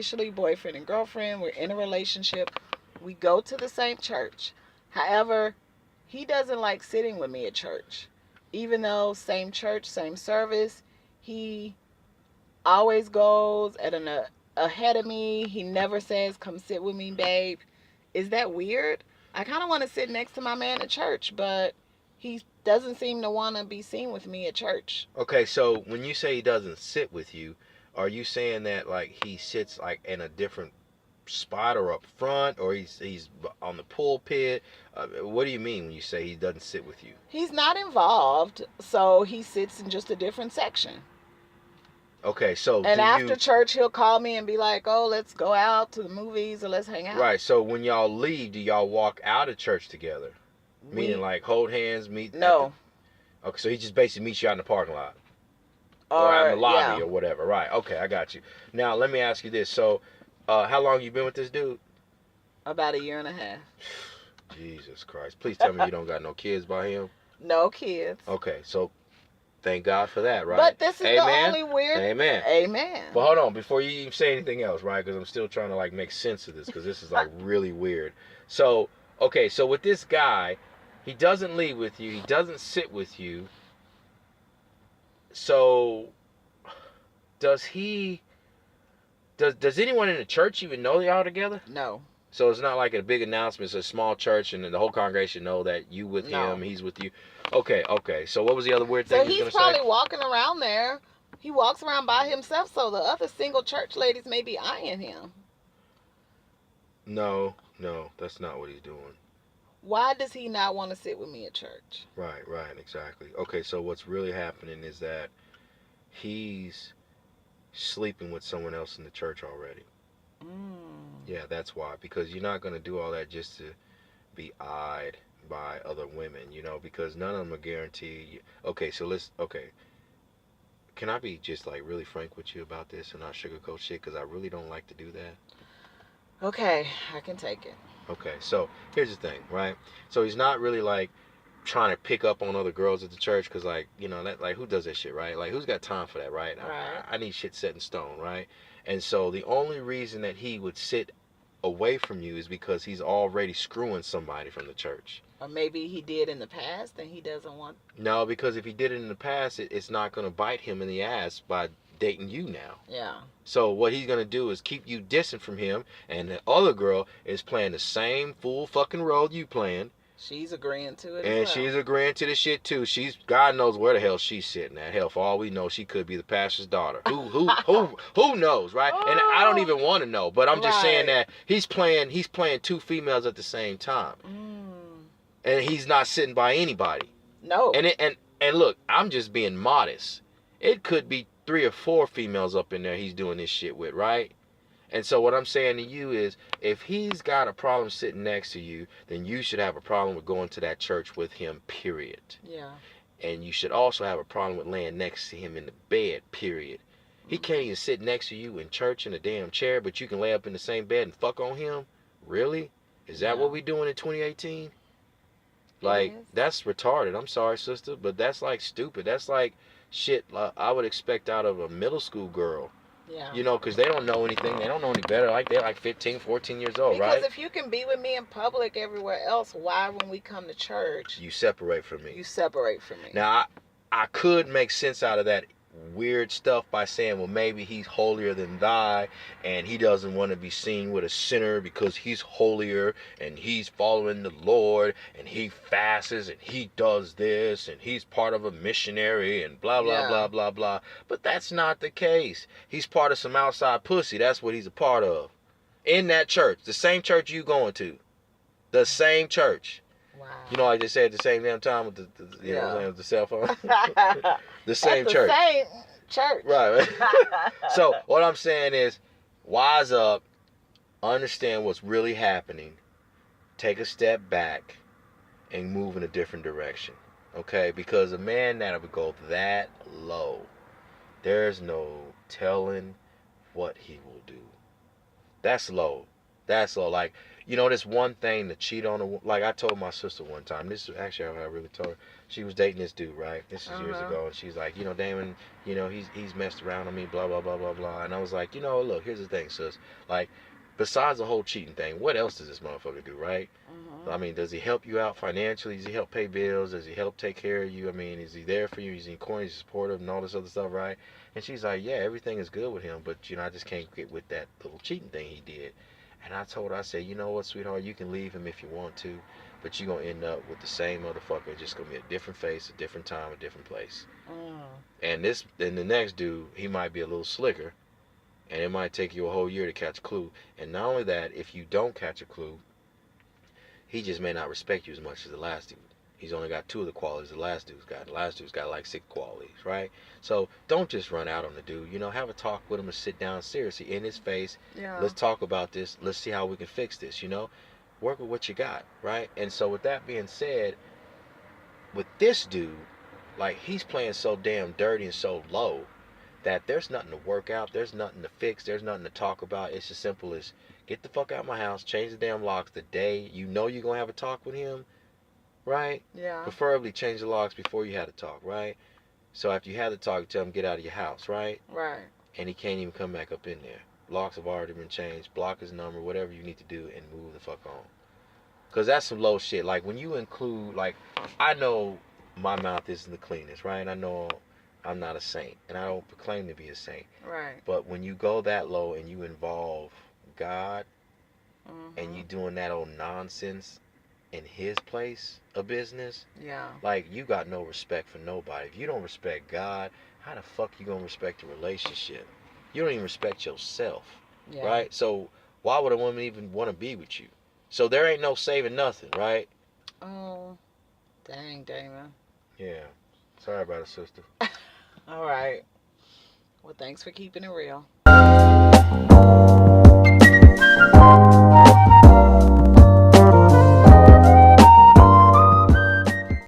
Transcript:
officially boyfriend and girlfriend. We're in a relationship. We go to the same church. However, he doesn't like sitting with me at church. Even though same church, same service, he always goes ahead of me. He never says, "Come sit with me, babe." Is that weird? I kind of want to sit next to my man at church, but he doesn't seem to want to be seen with me at church. Okay, so when you say he doesn't sit with you, are you saying that like he sits like in a different spot or up front, or he's on the pulpit? What do you mean when you say he doesn't sit with you? He's not involved, so he sits in just a different section. Okay, so and after church, he'll call me and be like, "Oh, let's go out to the movies or let's hang out." Right. So when y'all leave, do y'all walk out of church together? Meaning like hold hands, meet? No. Okay, so he just basically meets you out in the parking lot. Or out in the lobby or whatever. Right. Okay, I got you. Now, let me ask you this. So, how long you been with this dude? About 1.5 years. Jesus Christ. Please tell me you don't got no kids by him. No kids. Okay, so thank God for that, right? But this is the only weird... Amen. Amen. But hold on, before you even say anything else, right? Because I'm still trying to, like, make sense of this, because this is, like, really weird. So, okay, so with this guy, he doesn't leave with you. He doesn't sit with you. So, does anyone in the church even know y'all together? No. So it's not like a big announcement. It's a small church, and the whole congregation know that you with him, he's with you. Okay. So what was the other weird thing you were going to say? So he's probably walking around there. He walks around by himself, so the other single church ladies may be eyeing him. No, that's not what he's doing. Why does he not want to sit with me at church? Right, exactly. Okay, so what's really happening is that he's sleeping with someone else in the church already. Yeah, that's why. Because you're not going to do all that just to be eyed by other women, because none of them are guaranteed. Okay, so can I be just like really frank with you about this and not sugarcoat shit? Because I really don't like to do that. Okay, I can take it. Okay, so here's the thing, right? So he's not really like trying to pick up on other girls at the church, because like, that, like, who does that shit, right? Like, who's got time for that, right? I need shit set in stone, right? And so the only reason that he would sit away from you is because he's already screwing somebody from the church. Or maybe he did in the past and he doesn't want... No, because if he did it in the past, it's not going to bite him in the ass by dating you now. Yeah. So what he's going to do is keep you distant from him, and the other girl is playing the same fool fucking role you playing. She's agreeing to it. And she's agreeing to the shit too. God knows where the hell she's sitting at. Hell, for all we know, she could be the pastor's daughter. Who knows, right? And I don't even want to know, but I'm just saying that he's playing two females at the same time. And he's not sitting by anybody. No. And look, I'm just being modest. It could be 3 or 4 females up in there he's doing this shit with, right? And so what I'm saying to you is, if he's got a problem sitting next to you, then you should have a problem with going to that church with him, period. Yeah. And you should also have a problem with laying next to him in the bed, period. He can't even sit next to you in church in a damn chair, but you can lay up in the same bed and fuck on him? Really? Is that what we doing in 2018? Like, that's retarded. I'm sorry, sister, but that's like stupid. That's like shit I would expect out of a middle school girl. Yeah. Because they don't know anything. They don't know any better. Like, they're like 15, 14 years old, right? Because if you can be with me in public everywhere else, why when we come to church... You separate from me. You separate from me. Now, I could make sense out of that weird stuff by saying, well, maybe he's holier than thou, and he doesn't want to be seen with a sinner because he's holier, and he's following the Lord, and he fasts, and he does this, and he's part of a missionary, and blah, blah, blah, blah, blah. But that's not the case. He's part of some outside pussy. That's what he's a part of. In that church. The same church you going to. The same church. Wow. You know, like they say at the same damn time with with the cell phone. The same That's church. The same church. Right. So what I'm saying is, wise up, understand what's really happening, take a step back, and move in a different direction. Okay? Because a man that would go that low, there's no telling what he will do. That's low. Like, You know, this one thing to cheat on like I told my sister one time. This is actually how I really told her. She was dating this dude, right? This is years Uh-huh. ago, and she's like, you know, Damon, you know, he's messed around on me, blah blah blah blah blah. And I was like, you know, look, here's the thing, sis. Like, besides the whole cheating thing, what else does this motherfucker do, right? Uh-huh. I mean, does he help you out financially? Does he help pay bills? Does he help take care of you? I mean, is he there for you? Is he corny, is he supportive, and all this other stuff, right? And she's like, yeah, everything is good with him, but you know, I just can't get with that little cheating thing he did. And I told her, I said, you know what, sweetheart, you can leave him if you want to, but you're gonna end up with the same motherfucker. Just gonna be a different face, a different time, a different place. Mm. And the next dude, he might be a little slicker, and it might take you a whole year to catch a clue. And not only that, if you don't catch a clue, he just may not respect you as much as the last dude. He's only got two of the qualities the last dude's got. The last dude's got like six qualities, right? So don't just run out on the dude. You know, have a talk with him and sit down seriously in his face. Yeah. Let's talk about this. Let's see how we can fix this. You know, work with what you got, right? And so with that being said, with this dude, like he's playing so damn dirty and so low that there's nothing to work out, there's nothing to fix, there's nothing to talk about. It's as simple as get the fuck out of my house, change the damn locks the day you know you're gonna have a talk with him, right? Yeah. Preferably change the locks before you had a talk, right? So after you had the talk, you tell him get out of your house, right? Right. And he can't even come back up in there. Locks have already been changed, block his number, whatever you need to do, and move the fuck on. Cause that's some low shit. Like when you include, like, I know my mouth isn't the cleanest, right? I know I'm not a saint, and I don't proclaim to be a saint. Right. But when you go that low and you involve God and you Mhm. doing that old nonsense in His place of business, Yeah. like you got no respect for nobody. If you don't respect God, how the fuck you gonna respect a relationship? You don't even respect yourself, Yeah. right? So why would a woman even want to be with you? So there ain't no saving nothing, right? Oh, dang, Damon. Yeah. Sorry about it, sister. All right. Well, thanks for keeping it real.